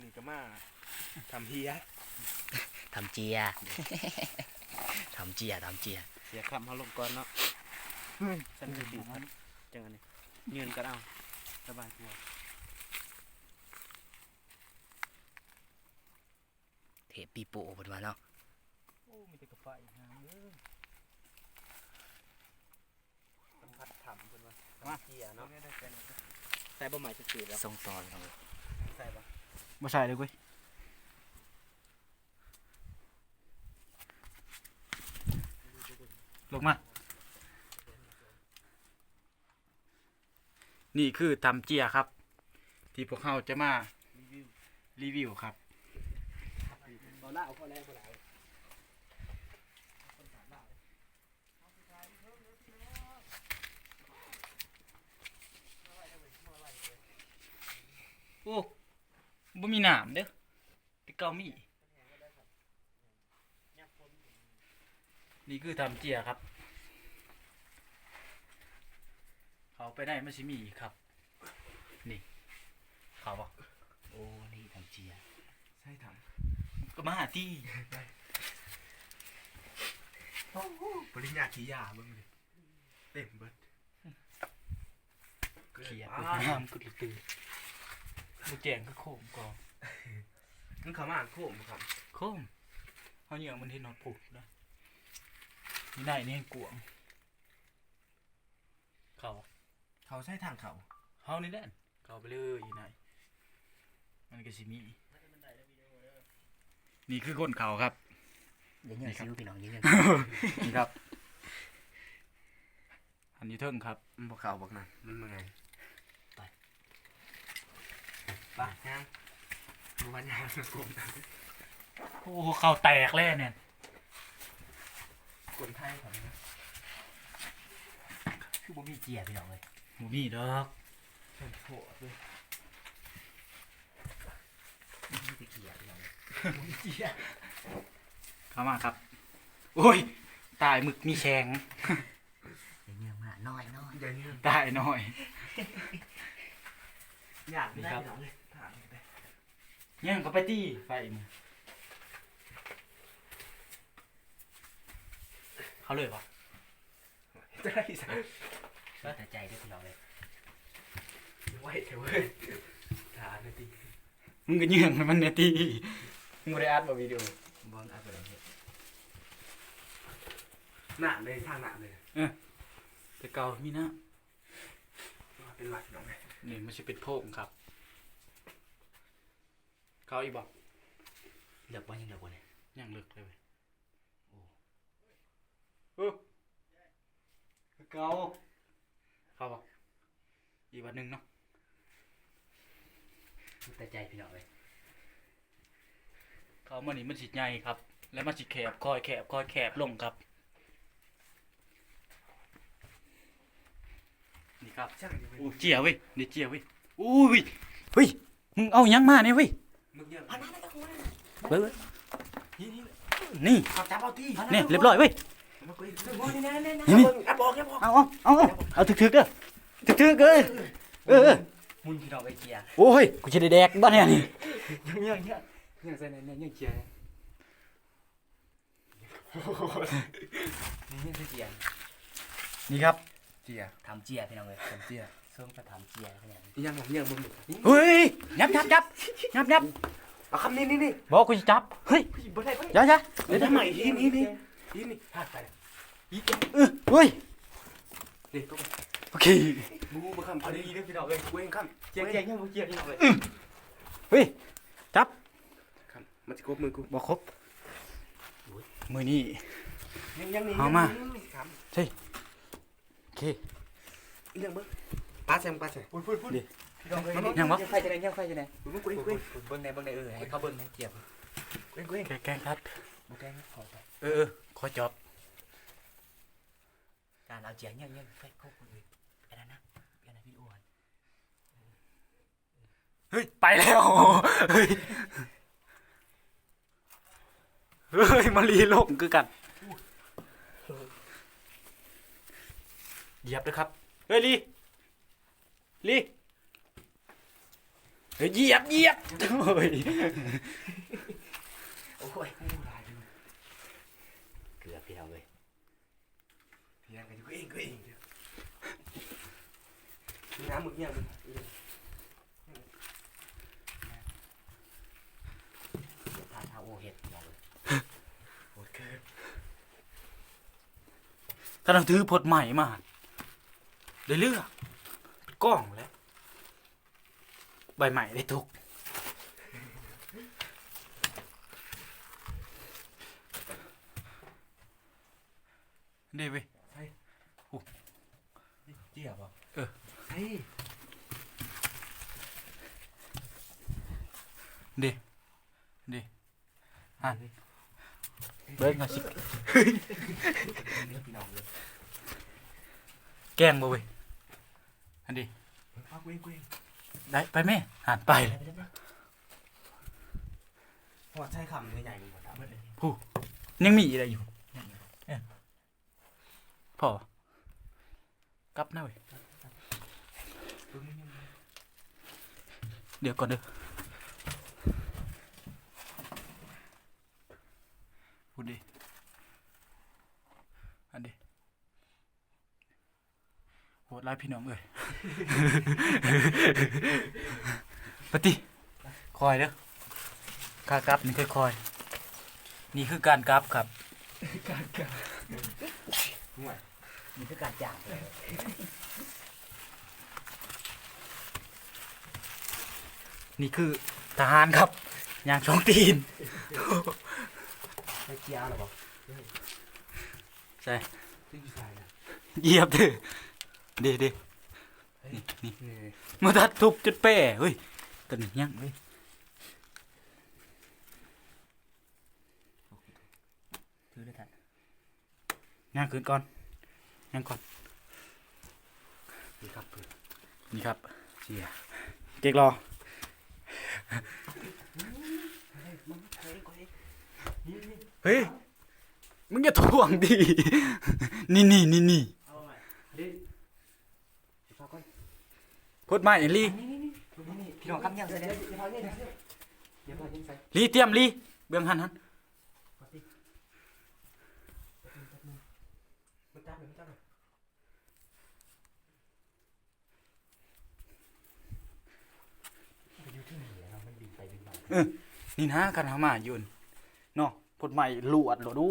นี่ก็มาทำเฮียทำเจียทำเจียเสียคำเขาลงก่อนเนาะสันติพัดจังอันนี้ยืนกันเอาสบายตัวเทปปีโป้เพิ่นว่าเนาะโอ้มีแต่กระไฟหางเลยสัมผัสถ่ำเพิ่นว่ามาเกียเนาะใส่บะหมี่จะจืดแล้วทรงตอนเอาใส่ปะมาใส่เลยเว้ยลงมานี่คือตำเจียครับที่พวกเขาจะมารีวิวครับพอละเอาพอแล้วพอแล้วโอ้บ่มีหนามเด้อแต่เก่ามีนี่คือทำเจียครับเขาไปได้ไม่ใช่มีอีกครับนี่เขาบอก โอ้นี่ทำเจีย ใช่ถัง ก็มาหาที่ ปริญญาขี้ยาเบิ่งดิเต็มเบิด เขียดน้ำกุดตื่นบุแจงก็โค้งกอง มันเข้ามาโค้งครับ โค้งเขาเหนียวมันเห็นนอนผูกนะนี่ได้นี่กวงเขา เขาใช้ทางเขา เขานี่แหละเขาไปเลยอีไหนมันก็สิมีนี่คือก้นเขาครับ เดี๋ยวยังซิวพี่น้องยัง นี่ครับ อันนี้เทิงครับ มันบอกเขาบอกนะมันเมื่อยไปย่างดูวันย่างสกุล โอ้เข่าแตกแล้วเนี่ย คนไทยเขาเนี่ย คือบ่มีเจียพี่น้องเลย หมูมีดอก เป็นโผล่ด้วย มีแต่เกียพี่น้องเลย เจี๊ย เข้ามาครับโอ้ยตายหมึกมีแฉง อย่างเงี้ยมาน้อย เดี๋ยวนี้ ตายหน่อย อยากได้หรอเลยถามได้ ยังก็ไปตีไฟมึงเขาเลยปะ ได้สิ แต่ใจด้วยพี่น้องเลย ไว้เถอะเว้ยถามได้ดิ มึงก็ยื่งให้มันเนี่ยตีมึงไม่ได้อัดบ่วิดีโอบ อลอัพอะไรเนี่ย หนาเลยทางหนาเลย แต่เก่ามีนะ เป็นหลักน้องไง นี่มันจะเป็นโพงครับเขาอีกบอก เลือกว่ายังเลือกว่าเนี่ย ยังเลิกเลยเว้ย โอ้ เก่าเขาบอกอีกวันหนึ่งเนาะ แต่ใจพี่น้องเลย เขามันนี่มันสิใหญ่ครับ แล้วมันสิแคบค่อยแคบลงครับนี่ครับ ช่างอยู่ โอ้เจียเว้ยนี่เจียเว้ยอุ้ยเฮ้ยมึงเอาหยังมาเนี่ยเว้ย มึงเยอะ เว้ย นี่ นี่ เอาจับเอาตี เนี่ยเรียบร้อยเว้ย มาคุยนี่นะ นี่ อ่ะบอกแค่บอก เอาถึกๆเด้อถึกๆเลยเออ มุนพี่น้องไปเกีย โอ้ยกูจะได้แดกบ้านเนี่ยนี่ ยังใส่เนี่ยยังเกียร์ นี่คือเกีย นี่ครับ เกียร์ ทำเจียพี่น้องเลย เกียร์ ส้มก็ทำเจียขนาดนี้ ยังมึง เฮ้ยยับ เอาคำนี้ บอกกูจะจับเฮ้ย บ่ได้ อย่า เดี๋ยวทำใหม่นี่พลาดไปอีก เฮ้ย นี่ก็ โอเค บูมาคำเอาดีๆด้วยพี่น้องเลยเว้งคำ เจียยังบ่เจียพี่น้องเลย เฮ้ยจับ คำมันจะกบมือกู บอกครบมือนี่ ยังนี่ เอามา ค โอเค ำเรื่องมึงปาใส่พูด ดิ พี่น้องเลย ยังวะ ไฟจะไหนยังไฟจะไหน มึงกู เบิ้งในให้เขาเบิ้งในเกียบ แกล้งครับ บุแกงขอไป ขอจอบ การเอาเจียยังไฟพวกคนอื่นไปแล้วนะไปนะพี่อ้วน เฮ้ยไปแล้วเฮ้ยมาลีโลกคือกันเหยียบเลยครับเฮ้ยลี เฮ้ยเหยียบโอ้ย โอ้ยเกือบพี่น้องเลย พี่ยังกันอยู่ก็เองเดี๋ยวมีน้ำมึกเนี่ยมึง ทานเท้าโอเห็ดพี่น้องเลย โอเค กำลังถือพดใหม่มาได้เลือกกล้องแล้วใบใหม่ได้ทุกดีเว้ย เจี๊ยบอ่ะ เออ เฮ้ย ดีอ่านเบิร์ดมาสิ พี่น้องเลย แกล้งบ่เว้ยอันดี เอากูเอง ได้ไปแม่หันไปเลย หัวใช้คำใหญ่ๆมึงหมดแล้ว ผู้ยังมีอะไรอยู่พอกลับหน้าเว้ยเดี๋ยวก่อนเด้อพูดดิอันดีโหดร้ายพี่น้องเอ้ย ปฏิคอยเด้อค่ากลับนี่ค่อยๆนี่คือการกลับครับ นี่คือการจ่างเลย นี่คือทหารครับยางช่องตีน ไม่เจียวหรอปะ ใช่ ที่ใส่นะ เหยียบเด้อเด้นี่มาทัดทุบจุดเป้เฮ้ยตัวนี้ยังเฮ้ยถือได้ทันย่างคืนก่อนย่างก่อน นี่ครับเพื่อน นี่ครับเชียเก๊กรอเฮ้ยมึงอย่าถ่วงดิ นี่ เอาใหม่ดิพอก่อน พูดมาไอ้ลี่ นี่พี่น้องครับยังใส่เดี๋ยวพอเนี่ยเดี๋ยวพอยังใส่ ลี่เตรียมลี่เบื้องหัน มันจับเลย ไปอยู่ที่ไหนเรามันบินไปบินมา นี่นะกันหามาอยู่เนาะพูดใหม่หลวดหลวดู